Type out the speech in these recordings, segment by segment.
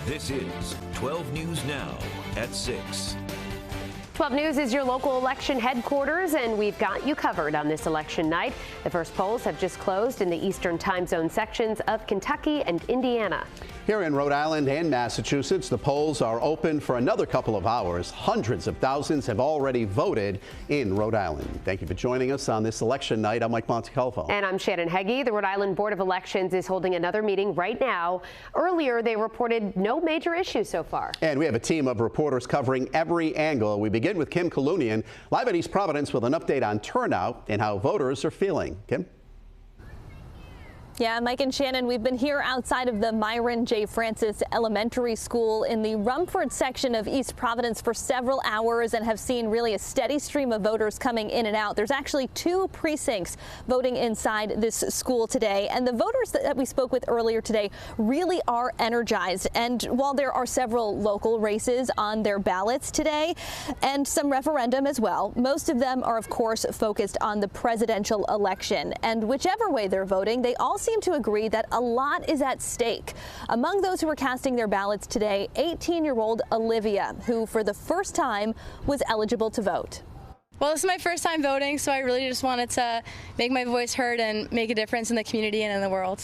This is 12 News Now at 6. 12 News is your local election headquarters, and we've got you covered on this election night. The first polls have just closed in the Eastern time zone sections of Kentucky and Indiana. Here in Rhode Island and Massachusetts, the polls are open for another couple of hours. Hundreds of thousands have already voted in Rhode Island. Thank you for joining us on this election night. I'm Mike Montecalvo. And I'm Shannon Heggie. The Rhode Island Board of Elections is holding another meeting right now. Earlier, they reported no major issues so far. And we have a team of reporters covering every angle. We begin with Kim Kalunian, live at East Providence with an update on turnout and how voters are feeling. Kim? Yeah, Mike and Shannon, we've been here outside of the Myron J. Francis Elementary School in the Rumford section of East Providence for several hours and have seen really a steady stream of voters coming in and out. There's actually 2 precincts voting inside this school today, and the voters that we spoke with earlier today really are energized. And while there are several local races on their ballots today and some referendum as well, most of them are, of course, focused on the presidential election. And whichever way they're voting, they all seem to agree that a lot is at stake. Among those who were casting their ballots today, 18-year-old Olivia, who for the first time was eligible to vote. Well, this is my first time voting, so I really just wanted to make my voice heard and make a difference in the community and in the world.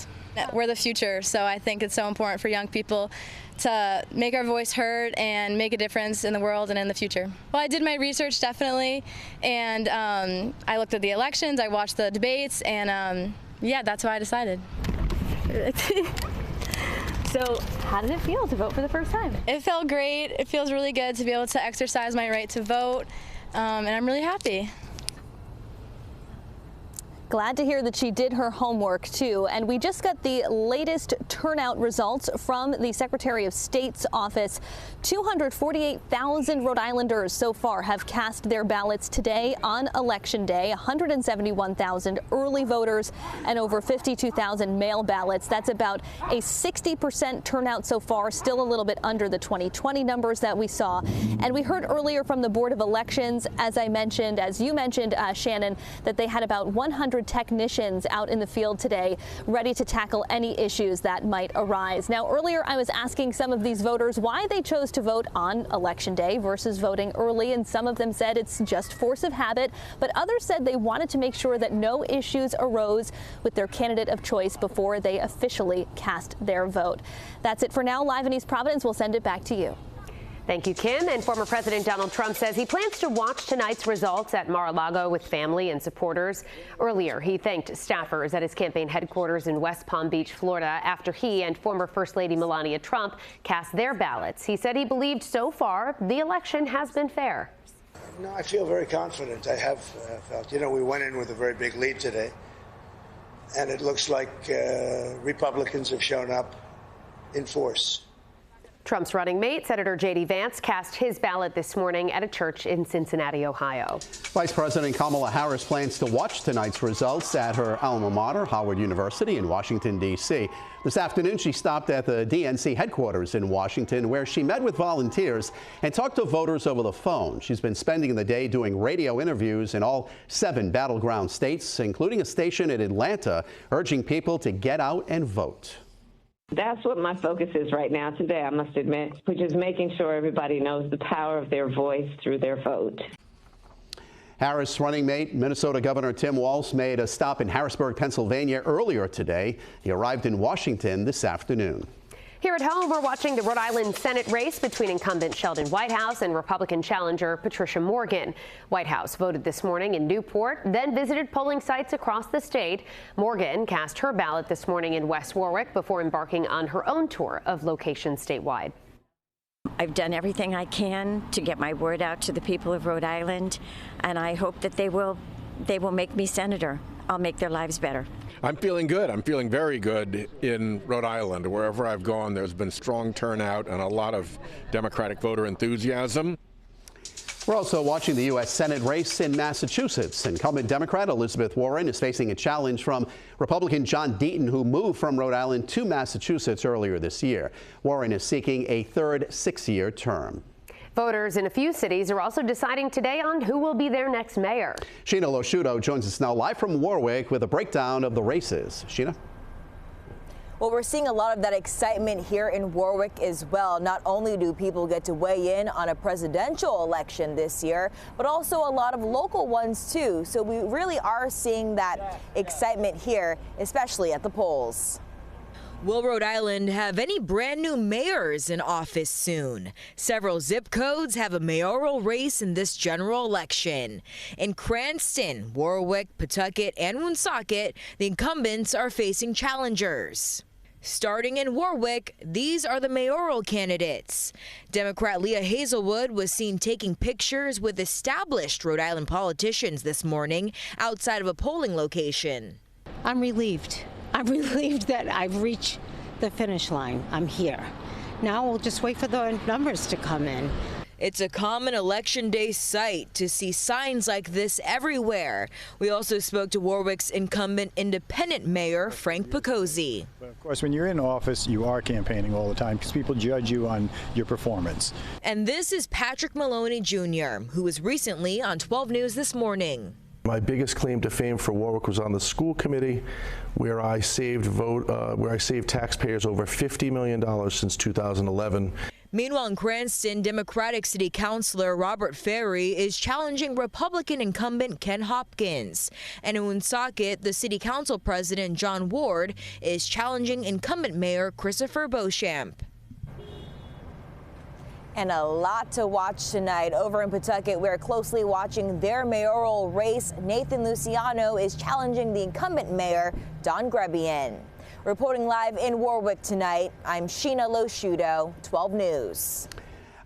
We're the future, so I think it's so important for young people to make our voice heard and make a difference in the world and in the future. Well, I did my research, definitely, and I looked at the elections, I watched the debates, and yeah, that's why I decided. So how did it feel to vote for the first time? It felt great. It feels really good to be able to exercise my right to vote, and I'm really happy. Glad to hear that she did her homework, too. And we just got the latest turnout results from the Secretary of State's office. 248,000 Rhode Islanders so far have cast their ballots today on Election Day, 171,000 early voters and over 52,000 mail ballots. That's about a 60% turnout so far, still a little bit under the 2020 numbers that we saw. And we heard earlier from the Board of Elections, as you mentioned, Shannon, that they had about 100 technicians out in the field today ready to tackle any issues that might arise. Now, earlier I was asking some of these voters why they chose to vote on Election Day versus voting early, and some of them said it's just force of habit, but others said they wanted to make sure that no issues arose with their candidate of choice before they officially cast their vote. That's it for now. Live in East Providence, we'll send it back to you. Thank you, Kim. And former President Donald Trump says he plans to watch tonight's results at Mar-a-Lago with family and supporters. Earlier, he thanked staffers at his campaign headquarters in West Palm Beach, Florida, after he and former First Lady Melania Trump cast their ballots. He said he believed so far the election has been fair. No, I feel very confident. I have felt, we went in with a very big lead today, and it looks like Republicans have shown up in force. Trump's running mate, Senator J.D. Vance, cast his ballot this morning at a church in Cincinnati, Ohio. Vice President Kamala Harris plans to watch tonight's results at her alma mater, Howard University in Washington, D.C. This afternoon, she stopped at the DNC headquarters in Washington, where she met with volunteers and talked to voters over the phone. She's been spending the day doing radio interviews in all 7 battleground states, including a station in Atlanta, urging people to get out and vote. That's what my focus is right now today, I must admit, which is making sure everybody knows the power of their voice through their vote. Harris' running mate, Minnesota Governor Tim Walz, made a stop in Harrisburg, Pennsylvania earlier today. He arrived in Washington this afternoon. Here at home, we're watching the Rhode Island Senate race between incumbent Sheldon Whitehouse and Republican challenger Patricia Morgan. Whitehouse voted this morning in Newport, then visited polling sites across the state. Morgan cast her ballot this morning in West Warwick before embarking on her own tour of locations statewide. I've done everything I can to get my word out to the people of Rhode Island, and I hope that they will make me senator. I'll make their lives better. I'm feeling good. I'm feeling very good in Rhode Island. Wherever I've gone, there's been strong turnout and a lot of Democratic voter enthusiasm. We're also watching the U.S. Senate race in Massachusetts. Incumbent Democrat Elizabeth Warren is facing a challenge from Republican John Deaton, who moved from Rhode Island to Massachusetts earlier this year. Warren is seeking a third 6-year term. Voters in a few cities are also deciding today on who will be their next mayor. Sheena Losciuto joins us now live from Warwick with a breakdown of the races. Sheena? Well, we're seeing a lot of that excitement here in Warwick as well. Not only do people get to weigh in on a presidential election this year, but also a lot of local ones too. So we really are seeing that excitement here, especially at the polls. Will Rhode Island have any brand new mayors in office soon? Several zip codes have a mayoral race in this general election. In Cranston, Warwick, Pawtucket, and Woonsocket, the incumbents are facing challengers. Starting in Warwick, these are the mayoral candidates. Democrat Leah Hazelwood was seen taking pictures with established Rhode Island politicians this morning outside of a polling location. I'm relieved. I'm relieved that I've reached the finish line. I'm here. Now we'll just wait for the numbers to come in. It's a common election day sight to see signs like this everywhere. We also spoke to Warwick's incumbent independent mayor, Frank Picozzi. But of course, when you're in office, you are campaigning all the time because people judge you on your performance. And this is Patrick Maloney Jr., who was recently on 12 News This Morning. My biggest claim to fame for Warwick was on the school committee, where I saved taxpayers over $50 million since 2011. Meanwhile, in Cranston, Democratic City Councilor Robert Ferry is challenging Republican incumbent Ken Hopkins. And in Woonsocket, the City Council President John Ward is challenging incumbent Mayor Christopher Beauchamp. And a lot to watch tonight. Over in Pawtucket, we're closely watching their mayoral race. Nathan Luciano is challenging the incumbent mayor, Don Grebian. Reporting live in Warwick tonight, I'm Sheena Losciuto, 12 News.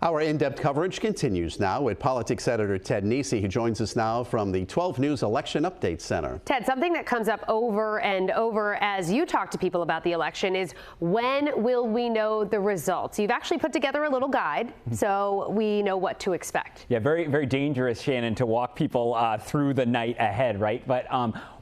Our in-depth coverage continues now with politics editor Ted Nesi, who joins us now from the 12 News Election Update Center. Ted, something that comes up over and over as you talk to people about the election is, when will we know the results? You've actually put together a little guide so we know what to expect. Yeah, very, very dangerous, Shannon, to walk people through the night ahead, right? But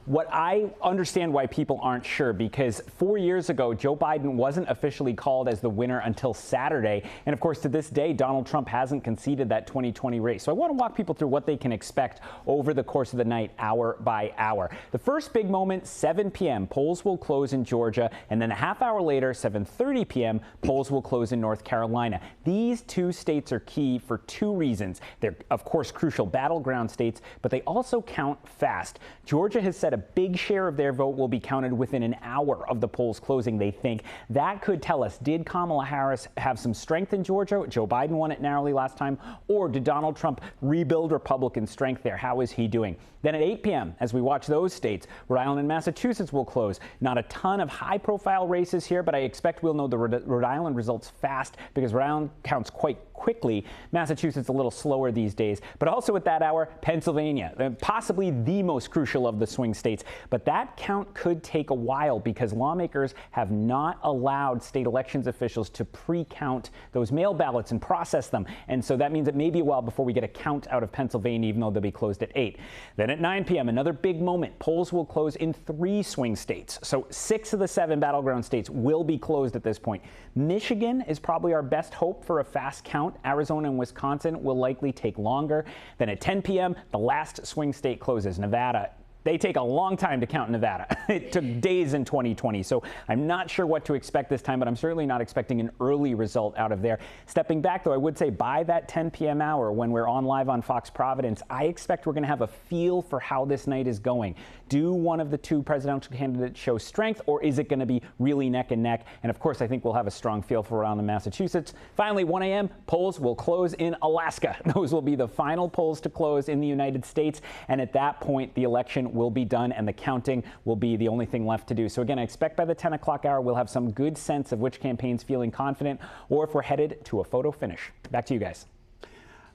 what I understand why people aren't sure, because 4 years ago, Joe Biden wasn't officially called as the winner until Saturday. And of course, to this day, Donald Trump hasn't conceded that 2020 race. So I want to walk people through what they can expect over the course of the night, hour by hour. The first big moment, 7 p.m., polls will close in Georgia. And then a half hour later, 7:30 p.m., polls will close in North Carolina. These two states are key for two reasons. They're, of course, crucial battleground states, but they also count fast. Georgia has said a big share of their vote will be counted within an hour of the polls closing, they think. That could tell us, did Kamala Harris have some strength in Georgia? Joe Biden won it narrowly last time. Or did Donald Trump rebuild Republican strength there? How is he doing? Then at 8 p.m., as we watch those states, Rhode Island and Massachusetts will close. Not a ton of high-profile races here, but I expect we'll know the Rhode Island results fast because Rhode Island counts quite quickly. Massachusetts a little slower these days. But also at that hour, Pennsylvania, possibly the most crucial of the swing states. But that count could take a while because lawmakers have not allowed state elections officials to pre-count those mail ballots and process them. And so that means it may be a while before we get a count out of Pennsylvania, even though they'll be closed at 8. Then at 9 p.m., another big moment. Polls will close in 3 swing states. So 6 of the 7 battleground states will be closed at this point. Michigan is probably our best hope for a fast count. Arizona and Wisconsin will likely take longer. Then at 10 p.m., the last swing state closes, Nevada. They take a long time to count in Nevada. It took days in 2020, so I'm not sure what to expect this time, but I'm certainly not expecting an early result out of there. Stepping back, though, I would say by that 10 p.m. hour, when we're on live on Fox Providence, I expect we're going to have a feel for how this night is going. Do one of the 2 presidential candidates show strength, or is it going to be really neck and neck? And of course, I think we'll have a strong feel for Rhode Island and Massachusetts. Finally, 1 a.m., polls will close in Alaska. Those will be the final polls to close in the United States, and at that point, the election will be done and the counting will be the only thing left to do. So again, I expect by the 10 o'clock hour, we'll have some good sense of which campaign's feeling confident or if we're headed to a photo finish. Back to you guys.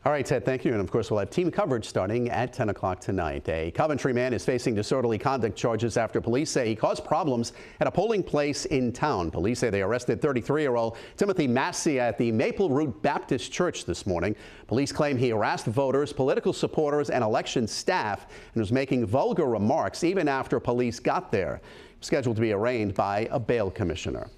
All right, Ted, thank you. And of course, we'll have team coverage starting at 10 o'clock tonight. A Coventry man is facing disorderly conduct charges after police say he caused problems at a polling place in town. Police say they arrested 33-year-old Timothy Massey at the Maple Root Baptist Church this morning. Police claim he harassed voters, political supporters, and election staff and was making vulgar remarks even after police got there. Scheduled to be arraigned by a bail commissioner.